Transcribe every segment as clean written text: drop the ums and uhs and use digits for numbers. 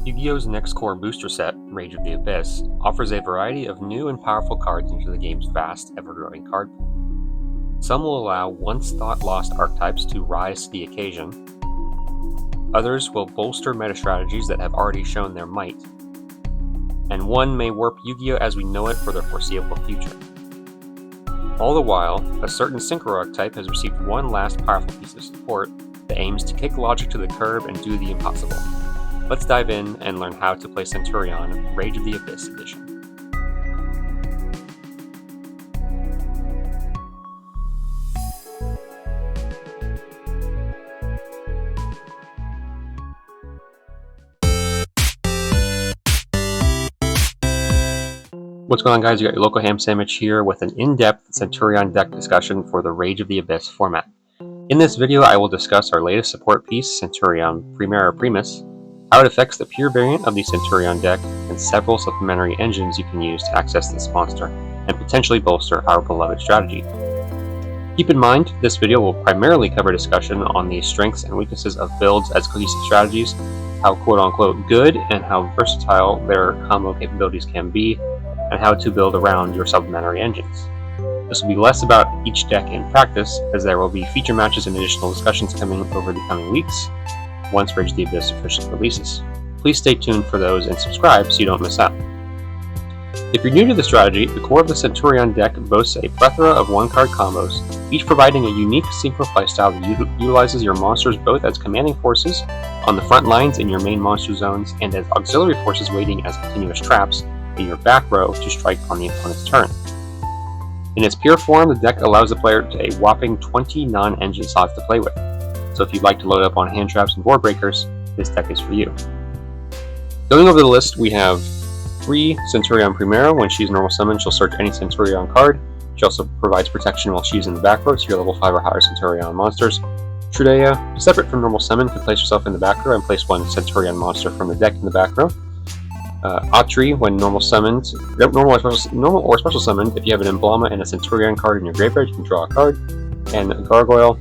Yu-Gi-Oh's next core booster set, Rage of the Abyss, offers a variety of new and powerful cards into the game's vast, ever-growing card pool. Some will allow once-thought-lost archetypes to rise to the occasion. Others will bolster meta strategies that have already shown their might. And one may warp Yu-Gi-Oh as we know it for the foreseeable future. All the while, a certain Synchro archetype has received one last powerful piece of support that aims to kick logic to the curb and do the impossible. Let's dive in and learn how to play Centur-ion Rage of the Abyss edition. What's going on, guys? You got your local ham sandwich here with an in-depth Centur-ion deck discussion for the Rage of the Abyss format. In this video, I will discuss our latest support piece, Centur-ion Primera Primus, how it affects the pure variant of the Centur-ion deck, and several supplementary engines you can use to access this monster, and potentially bolster our beloved strategy. Keep in mind, this video will primarily cover discussion on the strengths and weaknesses of builds as cohesive strategies, how quote-unquote good and how versatile their combo capabilities can be, and how to build around your supplementary engines. This will be less about each deck in practice, as there will be feature matches and additional discussions coming over the coming weeks, once Rage of the Abyss officially releases. Please stay tuned for those and subscribe so you don't miss out. If you're new to the strategy, the core of the Centur-ion deck boasts a plethora of one-card combos, each providing a unique synchro playstyle that utilizes your monsters both as commanding forces on the front lines in your main monster zones and as auxiliary forces waiting as continuous traps in your back row to strike on the opponent's turn. In its pure form, the deck allows the player to a whopping 20 non-engine slots to play with. So if you'd like to load up on hand traps and board breakers, this deck is for you. Going over the list, we have 3 Centur-ion Primera. When she's normal summon, she'll search any Centur-ion card. She also provides protection while she's in the back row to your level 5 or higher Centur-ion monsters. Trudea, separate from normal summon, can place herself in the back row and place one Centur-ion monster from the deck in the back row. Atri, when normal summoned, normal or special summoned, if you have an Emblema and a Centur-ion card in your graveyard, you can draw a card. And Gargoyle,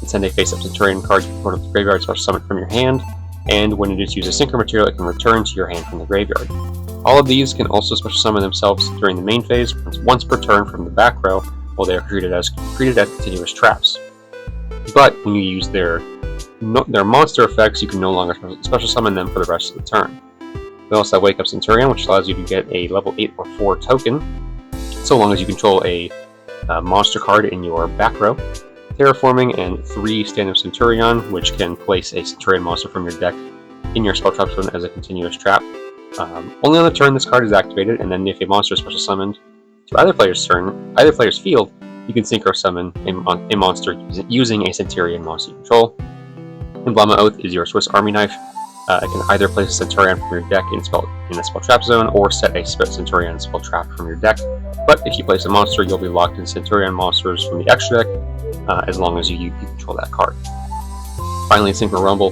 send a face-up Centur-ion card you can put up the graveyard, special summon from your hand, and when it is used as synchro material, it can return to your hand from the graveyard. All of these can also special summon themselves during the main phase, once per turn from the back row, while they are treated as continuous traps. But when you use their monster effects, you can no longer special summon them for the rest of the turn. We also have Wake Up Centur-ion, which allows you to get a level 8 or 4 token, so long as you control a monster card in your back row. Terraforming, and 3 stand-up Centur-ion, which can place a Centur-ion monster from your deck in your spell trap zone as a continuous trap. Only on the turn this card is activated, and then if a monster is special summoned to either player's field, you can synchro summon a monster using a Centur-ion monster you control. Emblema Oath is your Swiss Army knife. It can either place a Centur-ion from your deck in the spell trap zone, or set a Centur-ion spell trap from your deck. But if you place a monster, you'll be locked in Centur-ion monsters from the extra deck, as long as you control that card. Finally, Synchro Rumble,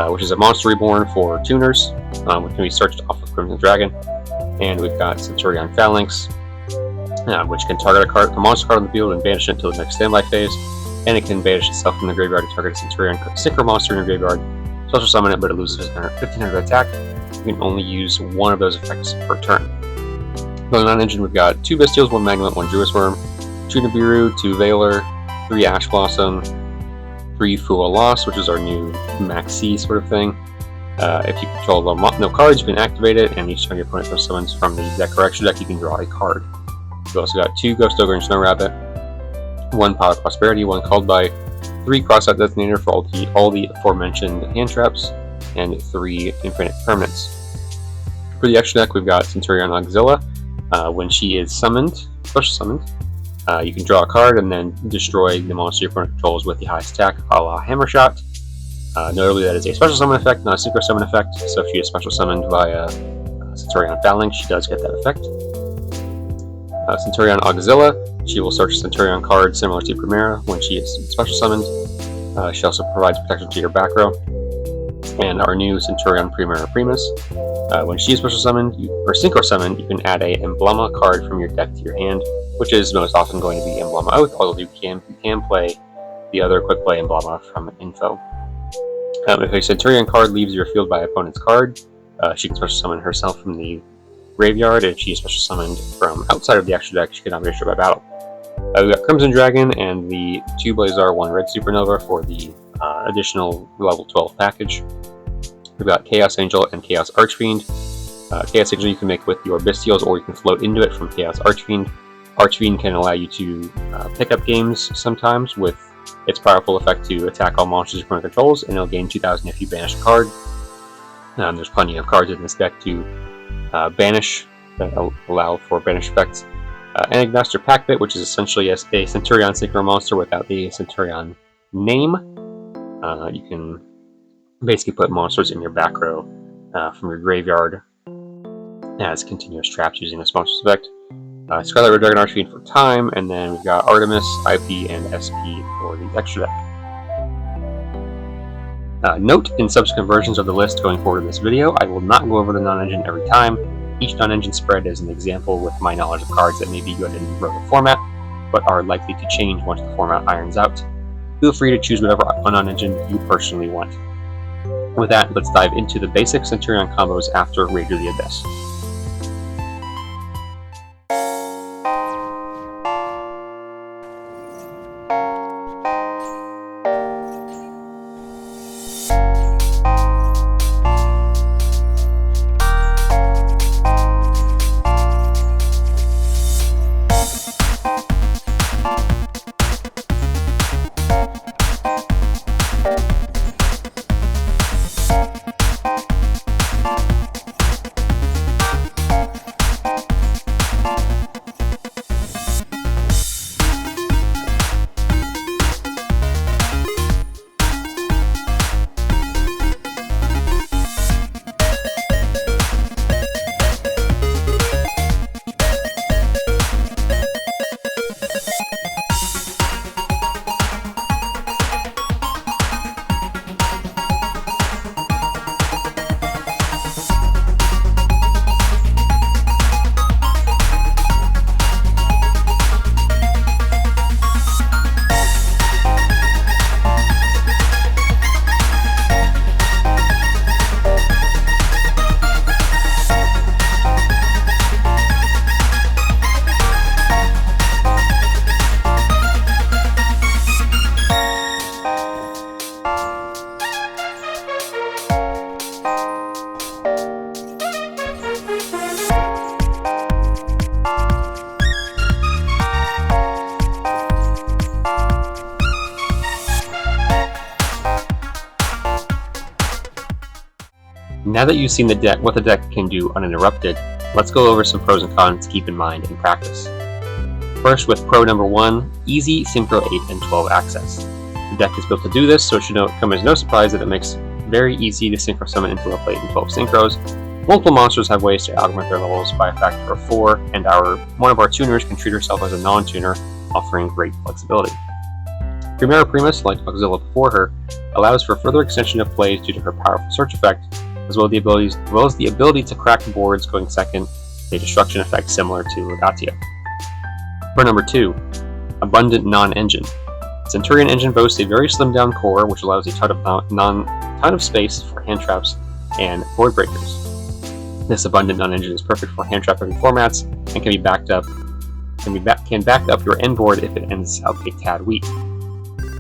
which is a monster reborn for tuners, which can be searched off of Crimson Dragon. And we've got Centur-ion Phalanx, which can target a monster card on the field and banish it until the next standby phase. And it can banish itself from the graveyard to target a Centur-ion synchro monster in your graveyard. Special summon it, but it loses 1500 attack. You can only use one of those effects per turn. Going on engine, we've got 2 Bestials, 1 Magnet, 1 Druid Worm, 2 Nibiru, 2 Veiler, 3 Ash Blossom, 3 Fool Loss, which is our new Maxi sort of thing. If you control no cards, you can activate it, and each time your opponent throws summons from the deck or extra deck, you can draw a card. We've also got 2 Ghost Ogre and Snow Rabbit, 1 Power Prosperity, 1 Called By, 3 Crossout Detonator for all the aforementioned hand traps, and 3 Infinite Permanents. For the extra deck, we've got Centur-ion Auxilla. When she is summoned, special summoned, you can draw a card and then destroy the monster your opponent controls with the highest attack, a la Hammer Shot. Notably, that is a special summon effect, not a synchro summon effect, so if she is special summoned via Centur-ion Phalanx, she does get that effect. Centur-ion Auxilla, she will search a Centur-ion card similar to Primera. When she is special summoned, she also provides protection to your back row. And our new Centur-ion Primera Primus, when she is special summoned or synchro summoned, you can add a Emblema card from your deck to your hand, which is most often going to be Emblema Oath, although you can play the other quick play Emblema from Info. If a Centur-ion card leaves your field by opponent's card, She can special summon herself from the graveyard, and she is special summoned from outside of the extra deck. She cannot be destroyed by battle. We've got Crimson Dragon and the 2 Blazar, 1 Red Supernova for the additional level 12 package. We've got Chaos Angel and Chaos Archfiend. Chaos Angel you can make with your Bestials, or you can float into it from Chaos Archfiend. Archfiend can allow you to pick up games sometimes with its powerful effect to attack all monsters your opponent controls, and it'll gain 2,000 if you banish a card. There's plenty of cards in this deck to banish that allow for banish effects. Enigmaster Packbit, which is essentially a Centur-ion Synchro monster without the Centur-ion name. You can basically put monsters in your back row from your graveyard as continuous traps using this monster's effect. Scarlet Red Dragon Archfiend for time, and then we've got Artemis, IP, and SP for the extra deck. Note, in subsequent versions of the list going forward in this video, I will not go over the non-engine every time. Each non-engine spread is an example with my knowledge of cards that may be good in Roto format, but are likely to change once the format irons out. Feel free to choose whatever non-engine you personally want. With that, let's dive into the basic Centur-ion combos after Rage of the Abyss. Now that you've seen what the deck can do uninterrupted, let's go over some pros and cons to keep in mind in practice. First, with pro number 1, easy Synchro 8 and 12 access. The deck is built to do this, so it should come as no surprise that it makes it very easy to Synchro summon into a 8 and 12 Synchros. Multiple monsters have ways to augment their levels by a factor of 4, and one of our tuners can treat herself as a non-tuner, offering great flexibility. Primera Primus, like Auxilla before her, allows for further extension of plays due to her powerful search effect, as well as the ability to crack boards going second, a destruction effect similar to Legatio. For number 2, abundant non-engine. Centur-ion engine boasts a very slimmed down core, which allows a ton of space for hand traps and board breakers. This abundant non-engine is perfect for hand trap heavy formats and can back up your end board if it ends up a tad weak.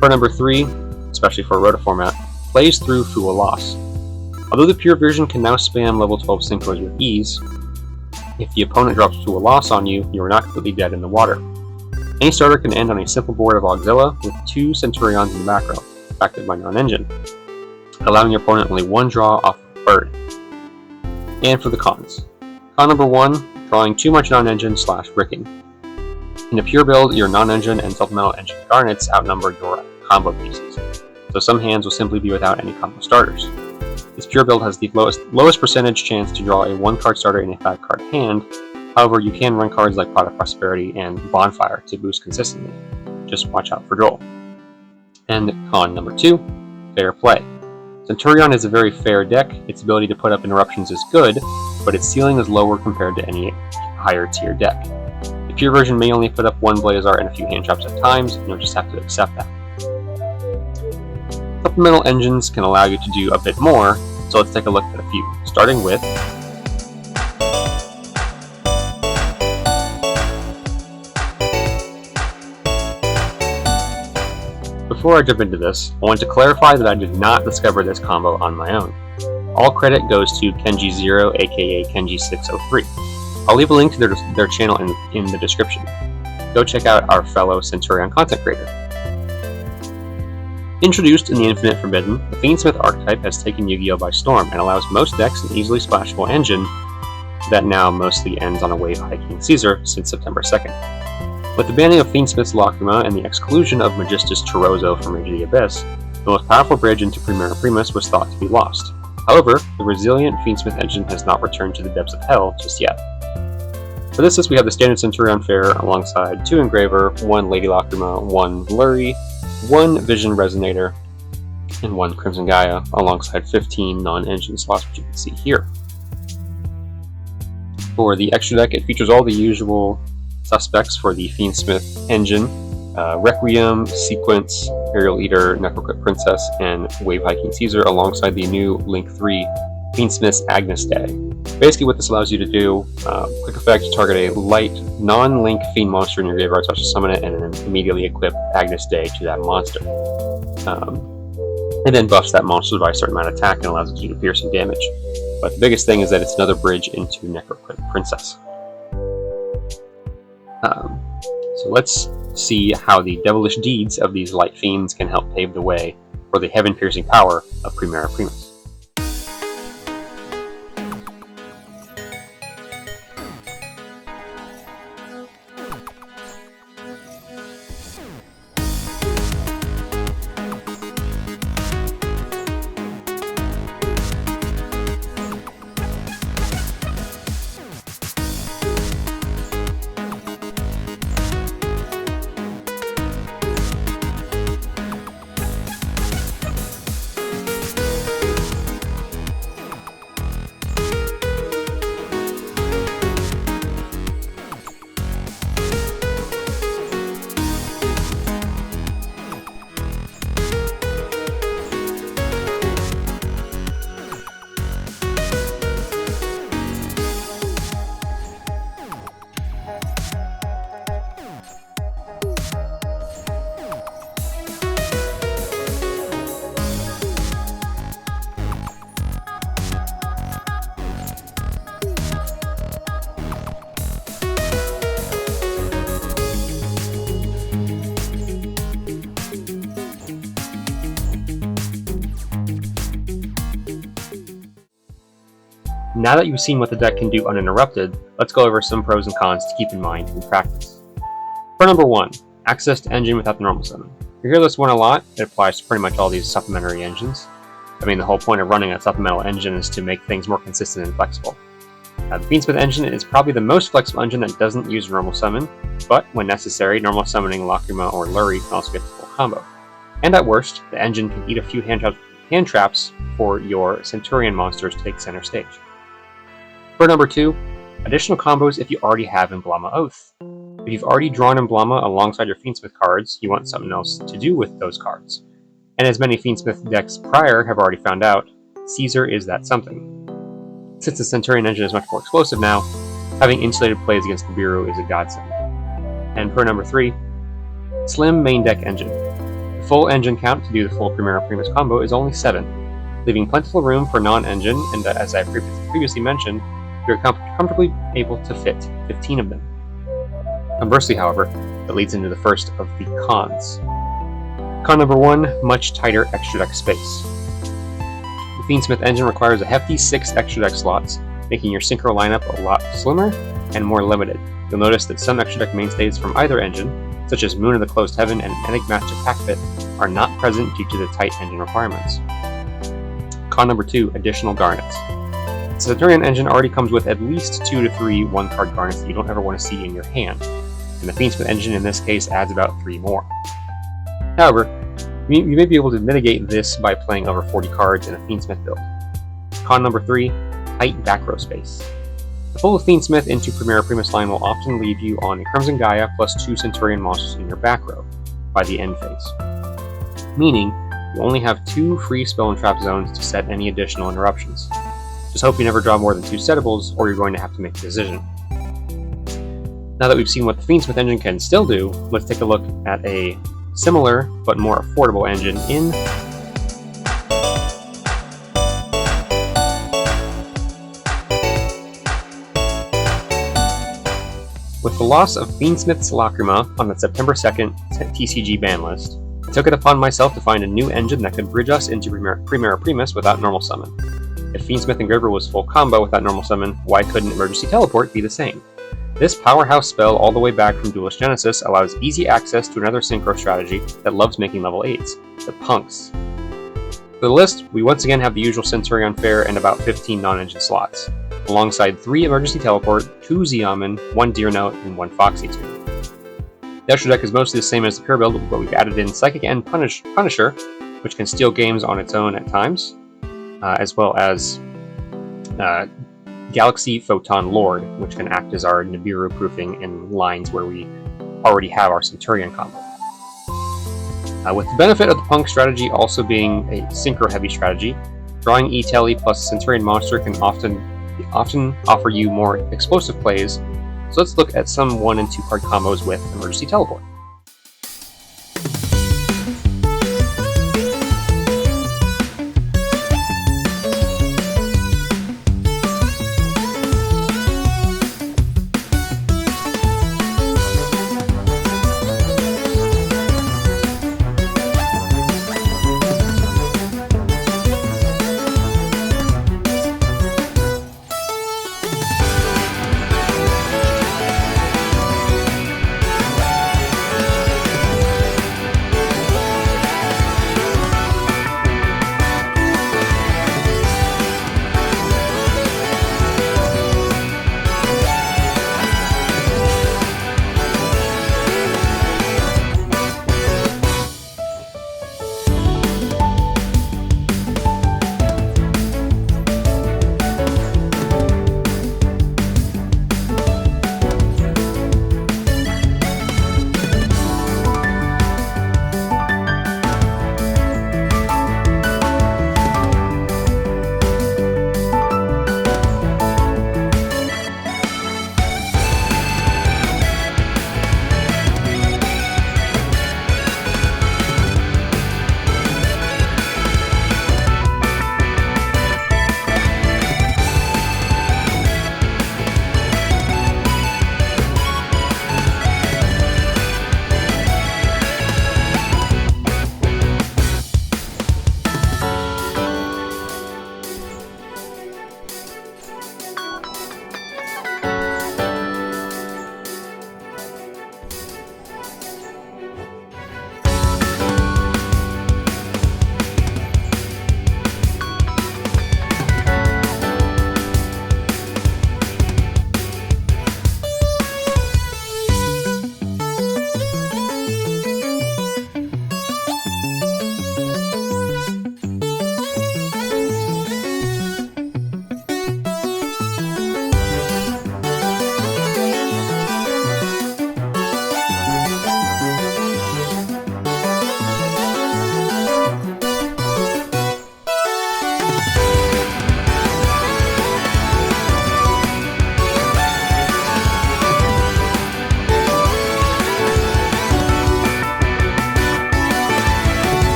For number 3, especially for a Roto format, plays through Full Loss. Although the pure version can now spam level 12 Synchros with ease, if the opponent drops to a loss on you, you are not completely dead in the water. Any starter can end on a simple board of Auxilla with 2 Centurions in the back row, affected by non-engine, allowing your opponent only 1 draw off of a bird. And for the cons. Con number 1, drawing too much non-engine / bricking. In a pure build, your non-engine and supplemental engine garnets outnumber your combo pieces, so some hands will simply be without any combo starters. This pure build has the lowest percentage chance to draw a 1-card starter in a 5-card hand. However, you can run cards like Pot of Prosperity and Bonfire to boost consistently. Just watch out for Droll. And con number 2, fair play. Centur-ion is a very fair deck. Its ability to put up interruptions is good, but its ceiling is lower compared to any higher tier deck. The pure version may only put up 1 Blazar and a few hand traps at times, and you'll just have to accept that. Supplemental engines can allow you to do a bit more, So let's take a look at a few, starting with Before I jump into this, I want to clarify that I did not discover this combo on my own. All credit goes to Kenji0, aka Kenji603. I'll leave a link to their channel in the description. Go check out our fellow Centur-ion content creator. Introduced in the Infinite Forbidden, the Fiendsmith archetype has taken Yu-Gi-Oh! By storm and allows most decks an easily splashable engine that now mostly ends on a wave-hiking Caesar since September 2nd. With the banning of Fiendsmith's Lacrima and the exclusion of Magistus Chirozzo from Rage of the Abyss, the most powerful bridge into Primera Primus was thought to be lost. However, the resilient Fiendsmith engine has not returned to the depths of hell just yet. For this list, we have the standard Centur-ion fare alongside 2 Engraver, 1 Lady Lacrima, 1 Blurry, 1 Vision Resonator, and 1 Crimson Gaia, alongside 15 non-engine slots, which you can see here. For the extra deck, it features all the usual suspects for the Fiendsmith engine: Requiem, Sequence, Imperial Eater, Necroquip Princess, and Wave Hiking Caesar, alongside the new Link 3 Fiendsmith's Agnes Day. Basically what this allows you to do, quick effect, target a light, non-link fiend monster in your graveyard, so to summon it, and then immediately equip Agnes Day to that monster. And then buffs that monster by a certain amount of attack and allows it to do piercing damage. But the biggest thing is that it's another bridge into Necroquip Princess. So let's see how the devilish deeds of these light fiends can help pave the way for the heaven-piercing power of Primera Primus. Now that you've seen what the deck can do uninterrupted, let's go over some pros and cons to keep in mind in practice. For number 1, access to engine without the normal summon. You hear this one a lot. It applies to pretty much all these supplementary engines. I mean, the whole point of running a supplemental engine is to make things more consistent and flexible. The Fiendsmith engine is probably the most flexible engine that doesn't use normal summon, but when necessary, normal summoning Lacrima or Lurry can also get the full combo. And at worst, the engine can eat a few hand traps for your Centur-ion monsters to take center stage. For number 2, additional combos if you already have Emblama Oath. If you've already drawn Emblama alongside your Fiendsmith cards, you want something else to do with those cards. And as many Fiendsmith decks prior have already found out, Caesar is that something. Since the Centur-ion engine is much more explosive now, having insulated plays against Nibiru is a godsend. And for number 3, slim main deck engine. The full engine count to do the full Primera Primus combo is only 7, leaving plentiful room for non-engine, and as I previously mentioned, you're comfortably able to fit 15 of them. Conversely, however, that leads into the first of the cons. Con number 1, much tighter extra deck space. The Fiendsmith engine requires a hefty 6 extra deck slots, making your synchro lineup a lot slimmer and more limited. You'll notice that some extra deck mainstays from either engine, such as Moon of the Closed Heaven and Enigmatic Pack Pit, are not present due to the tight engine requirements. Con number 2, additional garnets. The Centur-ion engine already comes with at least 2 to 3 one-card garnets that you don't ever want to see in your hand, and the Fiendsmith engine in this case adds about 3 more. However, you may be able to mitigate this by playing over 40 cards in a Fiendsmith build. Con number 3, tight back row space. The full Fiendsmith into Primera Primus line will often leave you on a Crimson Gaia plus 2 Centur-ion monsters in your back row by the end phase, meaning you only have 2 free spell and trap zones to set any additional interruptions. Just hope you never draw more than 2 settables, or you're going to have to make a decision. Now that we've seen what the Fiendsmith engine can still do, let's take a look at a similar but more affordable engine in With the loss of Fiendsmith's Lacrima on the September 2nd TCG ban list, I took it upon myself to find a new engine that could bridge us into Primera Primus without normal summon. If Fiendsmith Engraver was full combo without normal summon, why couldn't Emergency Teleport be the same? This powerhouse spell all the way back from Duelist Genesis allows easy access to another synchro strategy that loves making level 8s, the Punks. For the list, we once again have the usual Centur-ion fare and about 15 non-engine slots, alongside 3 Emergency Teleport, 2 Xiamen, 1 Deer Note, and 1 Foxy Tune. The extra deck is mostly the same as the pure build, but we've added in Psychic End Punisher, which can steal games on its own at times, as well as Galaxy Photon Lord, which can act as our Nibiru proofing in lines where we already have our Centurion combo. With the benefit of the Punk strategy also being a synchro-heavy strategy, drawing E-Tele plus Centurion monster can often offer you more explosive plays, so let's look at some 1 and 2 card combos with Emergency Teleport.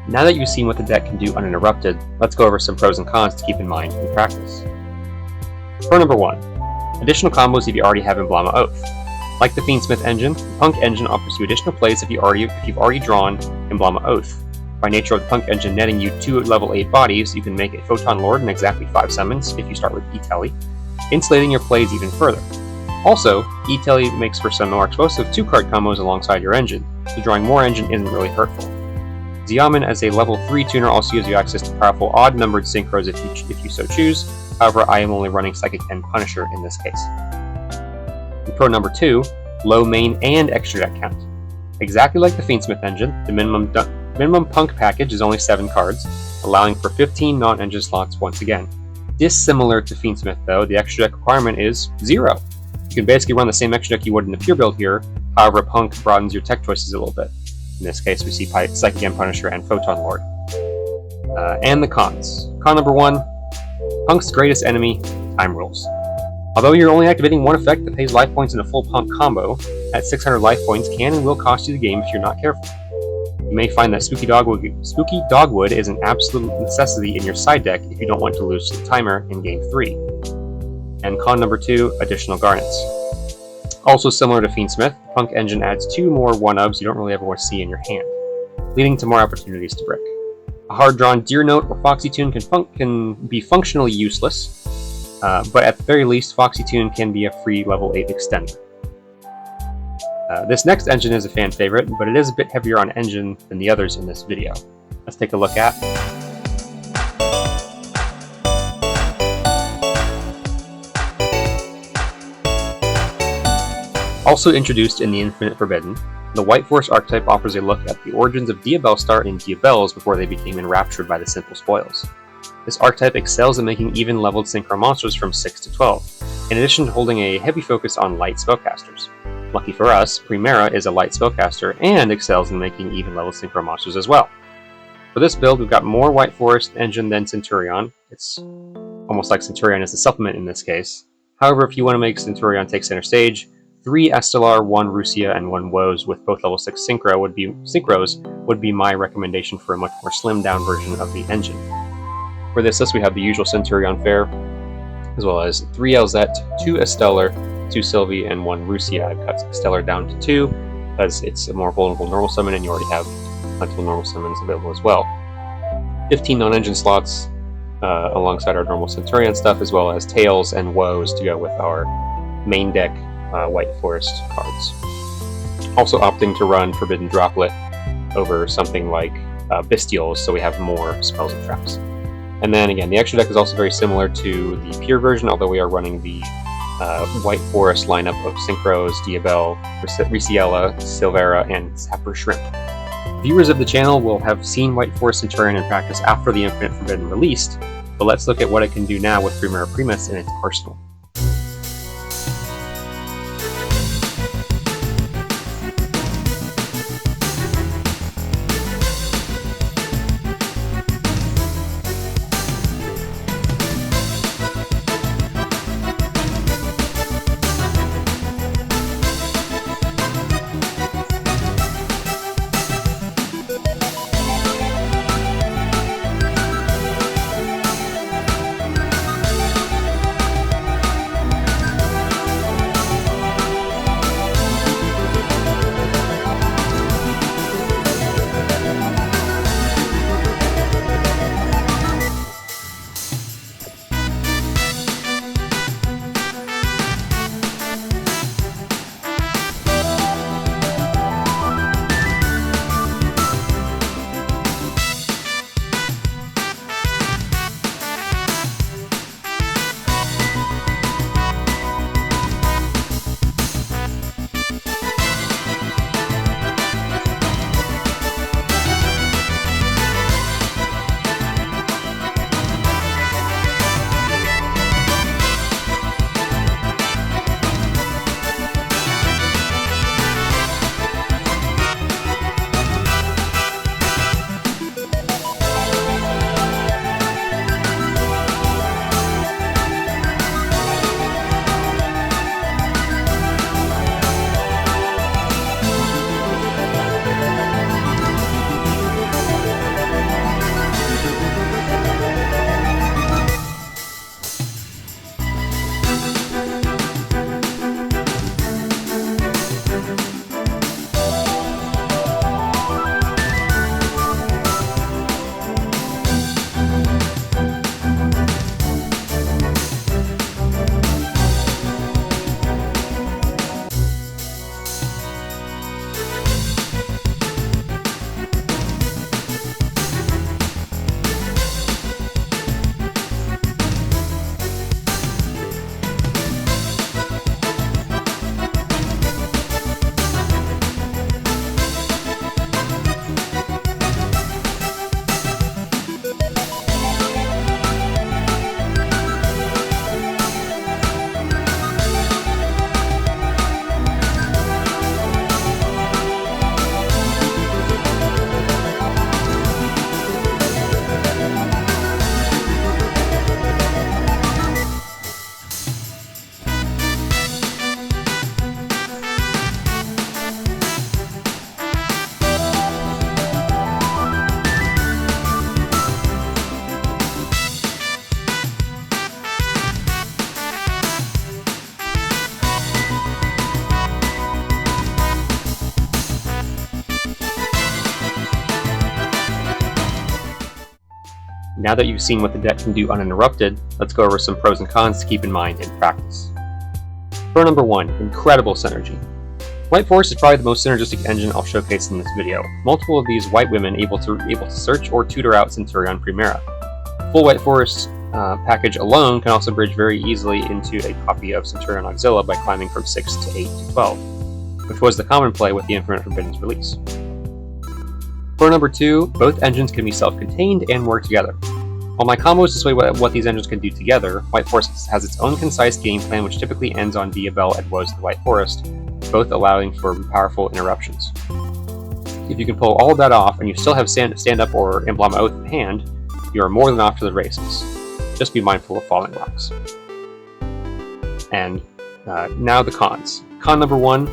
Now that you've seen what the deck can do uninterrupted, let's go over some pros and cons to keep in mind in practice. Pro number 1. Additional combos if you already have Emblama Oath. Like the Fiendsmith engine, the Punk engine offers you additional plays if you've already drawn Emblama Oath. By nature of the Punk engine netting you 2 level 8 bodies, you can make a Photon Lord and exactly 5 summons if you start with E-Tele, insulating your plays even further. Also, E-Tele makes for some more explosive 2-card combos alongside your engine, so drawing more engine isn't really hurtful. Xiamen as a level 3 tuner also gives you access to powerful odd-numbered synchros if you so choose, however I am only running Psychic End Punisher in this case. And pro number 2, low main and extra deck count. Exactly like the Fiendsmith engine, the minimum Punk package is only 7 cards, allowing for 15 non-engine slots once again. Dissimilar to Fiendsmith though, the extra deck requirement is 0. You can basically run the same extra deck you would in a pure build here, however Punk broadens your tech choices a little bit. In this case we see Psychic End Punisher and Photon Lord. And the cons. Con number 1, Punk's greatest enemy, time rules. Although you're only activating one effect that pays life points in a full Punk combo, that 600 life points can and will cost you the game if you're not careful. You may find that Spooky Dogwood is an absolute necessity in your side deck if you don't want to lose the timer in Game 3. And con number 2, additional garnets. Also similar to Fiendsmith, the Punk engine adds 2 more 1-ubs you don't really ever want to see in your hand, leading to more opportunities to brick. A hard-drawn Deer Note or Foxy Tune can be functionally useless, but at the very least, Foxy Tune can be a free level 8 extender. This next engine is a fan favorite, but it is a bit heavier on engine than the others in this video. Let's take a look at. Also introduced in the Infinite Forbidden, the White Force archetype offers a look at the origins of Diabellstar and Diabells before they became enraptured by the simple spoils. This archetype excels at making even-leveled synchro monsters from 6 to 12, in addition to holding a heavy focus on light spellcasters. Lucky for us, Primera is a light spellcaster and excels in making even-leveled synchro monsters as well. For this build, we've got more White Forest engine than Centur-ion. It's almost like Centur-ion is a supplement in this case. However, if you want to make Centur-ion take center stage, 3 Estelar, 1 Rusia, and 1 Woes with both level 6 synchros would be my recommendation for a much more slimmed-down version of the engine. For this list, we have the usual Centur-ion fare, as well as 3 Elzette, 2 Estelar, 2 Sylvie, and 1 Rusia. I've cut Stellar down to 2, because it's a more vulnerable normal summon, and you already have plenty of normal summons available as well. 15 non-engine slots, alongside our normal Centur-ion stuff, as well as Tails and Woes to go with our main deck White Forest cards. Also opting to run Forbidden Droplet over something like Bestials, so we have more spells and traps. And then again, the extra deck is also very similar to the pure version, although we are running the White Forest lineup of Synchros, Diabell, Riciella, Silvera, and Sapper Shrimp. Viewers of the channel will have seen White Forest Centur-ion in practice after the Infinite Forbidden released, but let's look at what it can do now with Primera Primus in its arsenal. Now that you've seen what the deck can do uninterrupted, let's go over some pros and cons to keep in mind in practice. Pro number 1, incredible synergy. White Forest is probably the most synergistic engine I'll showcase in this video. Multiple of these white women able to search or tutor out Centur-ion Primera. Full White Forest package alone can also bridge very easily into a copy of Centur-ion Auxilia by climbing from 6 to 8 to 12, which was the common play with the Infinite Forbidden's release. Pro number 2, both engines can be self-contained and work together. While my combos display what these engines can do together, White Forest has its own concise game plan which typically ends on Diabel and Woes the White Forest, both allowing for powerful interruptions. If you can pull all of that off and you still have Stand Up or Emblem Oath in hand, you are more than off to the races. Just be mindful of falling rocks. And now the cons. Con number 1,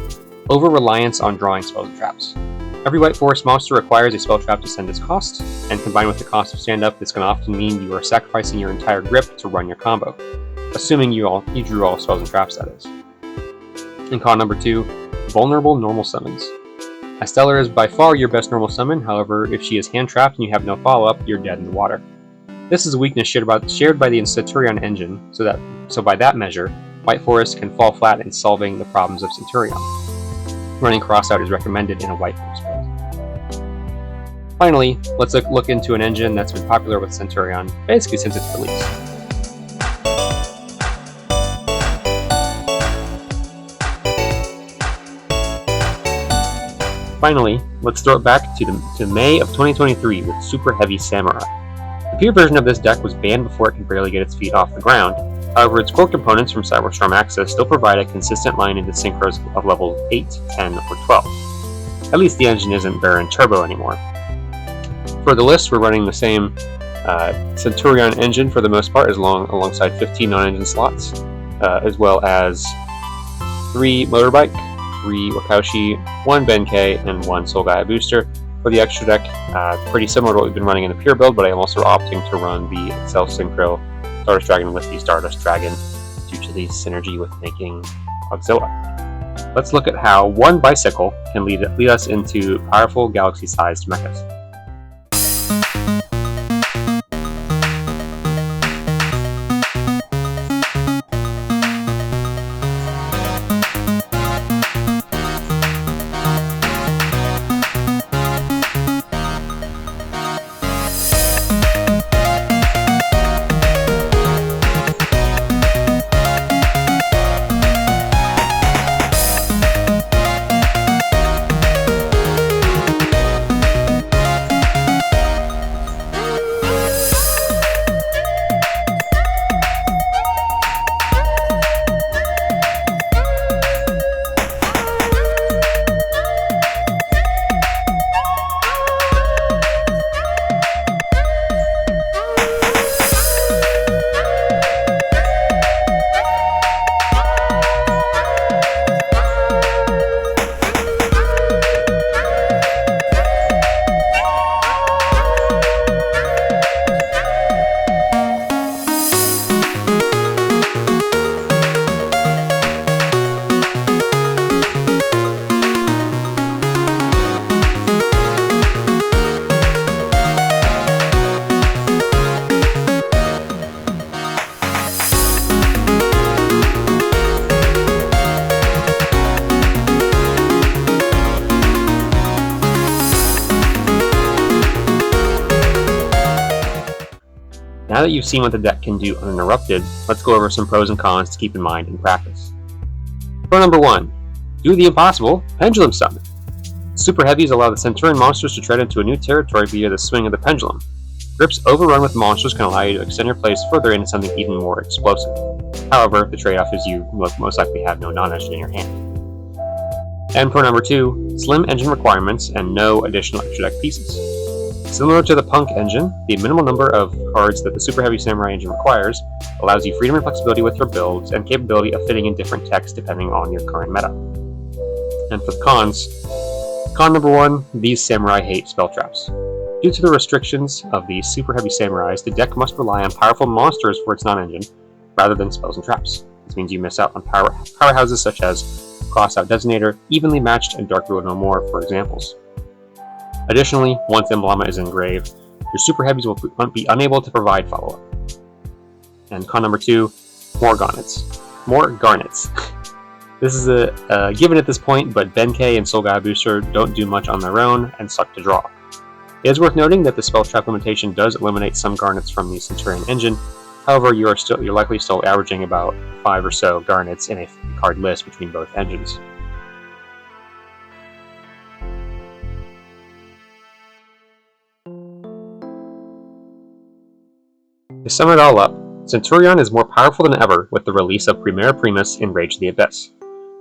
over-reliance on drawing spells and traps. Every White Forest monster requires a spell trap to send its cost, and combined with the cost of Stand Up, this can often mean you are sacrificing your entire grip to run your combo, assuming you drew all spells and traps, that is. And con number 2, vulnerable normal summons. Stellar is by far your best normal summon, however, if she is hand-trapped and you have no follow-up, you're dead in the water. This is a weakness shared by the Centur-ion engine, so by that measure, White Forest can fall flat in solving the problems of Centur-ion. Running Crossout is recommended in a White Forest build. Finally, let's look into an engine that's been popular with Centur-ion basically since its release. Finally, let's throw it back to May of 2023 with Superheavy Samurai. The pure version of this deck was banned before it could barely get its feet off the ground. However, its core components from Cyberstorm Access still provide a consistent line into synchros of level 8, 10, or 12. At least the engine isn't Baron Turbo anymore. For the list, we're running the same Centur-ion engine for the most part, alongside 15 non-engine slots, as well as 3 Motorbike, 3 Wakaushi, 1 Benkei, and 1 Soul Gaia booster. For the extra deck, pretty similar to what we've been running in the pure build, but I am also opting to run the Excel Synchro Stardust Dragon with the Stardust Dragon due to the synergy with making Auxilia. Let's look at how one bicycle can lead us into powerful galaxy-sized mechas. Now that you've seen what the deck can do uninterrupted, let's go over some pros and cons to keep in mind in practice. Pro number 1. Do the impossible, Pendulum Summon. Super Heavies allow the Centurion monsters to tread into a new territory via the swing of the pendulum. Grips overrun with monsters can allow you to extend your plays further into something even more explosive. However, the trade-off is you most likely have no non-engine in your hand. And pro number 2, slim engine requirements and no additional extra deck pieces. Similar to the Punk engine, the minimal number of cards that the Superheavy Samurai engine requires allows you freedom and flexibility with your builds and capability of fitting in different techs depending on your current meta. And for the cons, con number 1, these samurai hate spell traps. Due to the restrictions of the Superheavy Samurais, the deck must rely on powerful monsters for its non-engine rather than spells and traps. This means you miss out on powerhouses such as Crossout Designator, Evenly Matched, and Dark Rule No More for examples. Additionally, once Emblema is engraved, your super heavies will be unable to provide follow-up. And con number 2, more garnets. More garnets. This is a given at this point, but Benkei and Soul God Booster don't do much on their own and suck to draw. It is worth noting that the spell trap limitation does eliminate some garnets from the Centur-ion engine. However, you're likely still averaging about 5 or so garnets in a card list between both engines. To sum it all up, Centur-ion is more powerful than ever with the release of Primera Primus in Rage of the Abyss.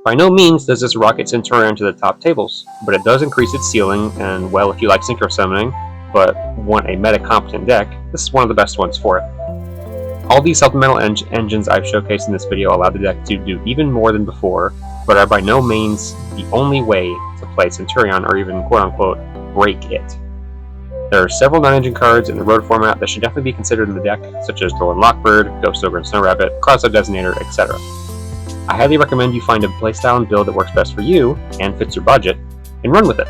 By no means does this rocket Centur-ion to the top tables, but it does increase its ceiling, and well, if you like synchro summoning, but want a meta-competent deck, this is one of the best ones for it. All these supplemental engines I've showcased in this video allow the deck to do even more than before, but are by no means the only way to play Centur-ion or even quote-unquote break it. There are several non-engine cards in the road format that should definitely be considered in the deck, such as Droll and Lockbird, Ghost Ogre and Snow Rabbit, Cloudstep Designator, etc. I highly recommend you find a playstyle and build that works best for you and fits your budget, and run with it,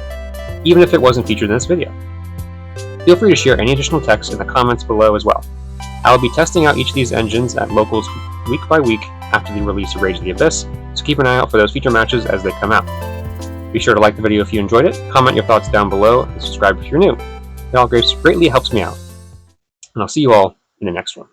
even if it wasn't featured in this video. Feel free to share any additional text in the comments below as well. I will be testing out each of these engines at locals week by week after the release of Rage of the Abyss, so keep an eye out for those feature matches as they come out. Be sure to like the video if you enjoyed it, comment your thoughts down below, and subscribe if you're new. It all greatly helps me out. And I'll see you all in the next one.